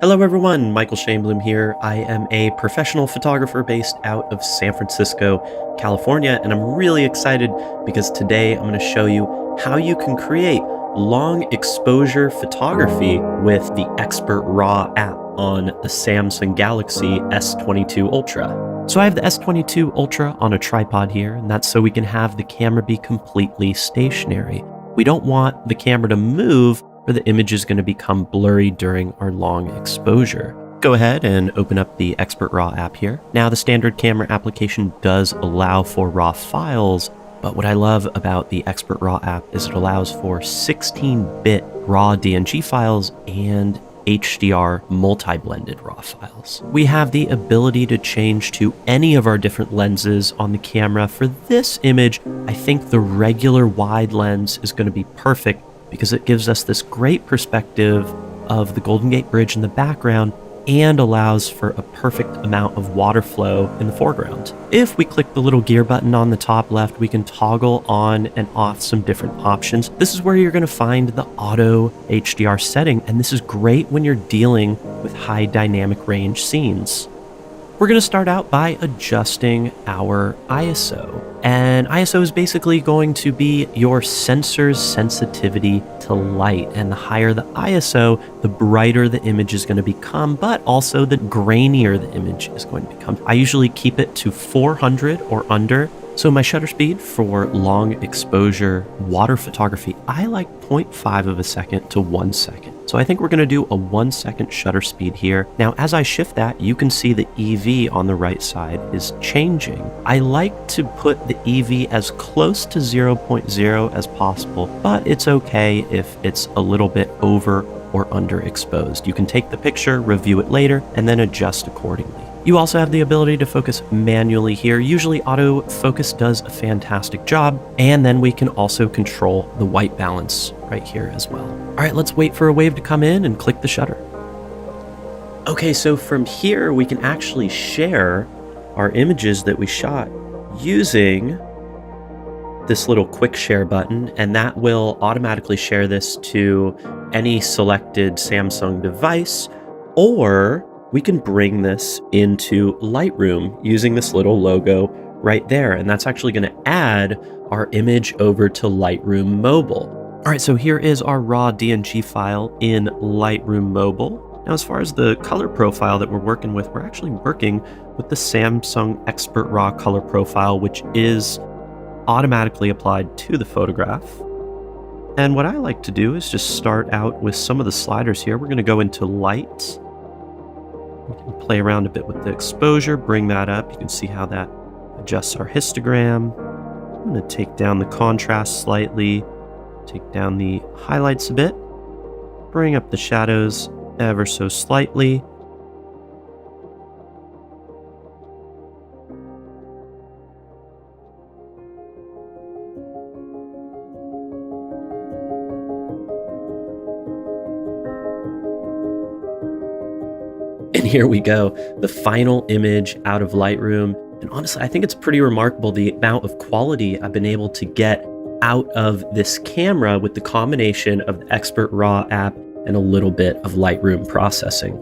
Hello everyone, Michael Shainblum here. I am a professional photographer based out of San Francisco, California, and I'm really excited because today I'm going to show you how you can create long exposure photography with the Expert RAW app on the Samsung Galaxy S22 Ultra. So I have the S22 Ultra on a tripod here, and that's so we can have the camera be completely stationary. We don't want the camera to move or the image is going to become blurry during our long exposure. Go ahead and open up the Expert RAW app here. Now the standard camera application does allow for RAW files, but what I love about the Expert RAW app is it allows for 16-bit RAW DNG files and HDR multi-blended RAW files. We have the ability to change to any of our different lenses on the camera. For this image, I think the regular wide lens is going to be perfect because it gives us this great perspective of the Golden Gate Bridge in the background and allows for a perfect amount of water flow in the foreground. If we click the little gear button on the top left, we can toggle on and off some different options. This is where you're going to find the auto HDR setting, and this is great when you're dealing with high dynamic range scenes. We're going to start out by adjusting our ISO. And ISO is basically going to be your sensor's sensitivity to light. And the higher the ISO, the brighter the image is going to become, but also the grainier the image is going to become. I usually keep it to 400 or under. So my shutter speed for long exposure water photography, I like 0.5 of a second to 1 second. So I think we're going to do a 1 second shutter speed here. Now, as I shift that, you can see the EV on the right side is changing. I like to put the EV as close to 0.0 as possible, but it's okay if it's a little bit over or underexposed. You can take the picture, review it later, and then adjust accordingly. You also have the ability to focus manually here. Usually autofocus does a fantastic job, and then we can also control the white balance right here as well. All right, let's wait for a wave to come in and click the shutter. Okay, so from here we can actually share our images that we shot using this little quick share button, and that will automatically share this to any selected Samsung device, or we can bring this into Lightroom using this little logo right there. And that's actually going to add our image over to Lightroom Mobile. All right, so here is our raw DNG file in Lightroom Mobile. Now, as far as the color profile that we're working with, we're actually working with the Samsung Expert RAW color profile, which is automatically applied to the photograph. And what I like to do is just start out with some of the sliders here. We're going to go into light. We can play around a bit with the exposure, bring that up. You can see how that adjusts our histogram. I'm going to take down the contrast slightly, take down the highlights a bit, bring up the shadows ever so slightly. And here we go, the final image out of Lightroom. And honestly, I think it's pretty remarkable the amount of quality I've been able to get out of this camera with the combination of the Expert RAW app and a little bit of Lightroom processing.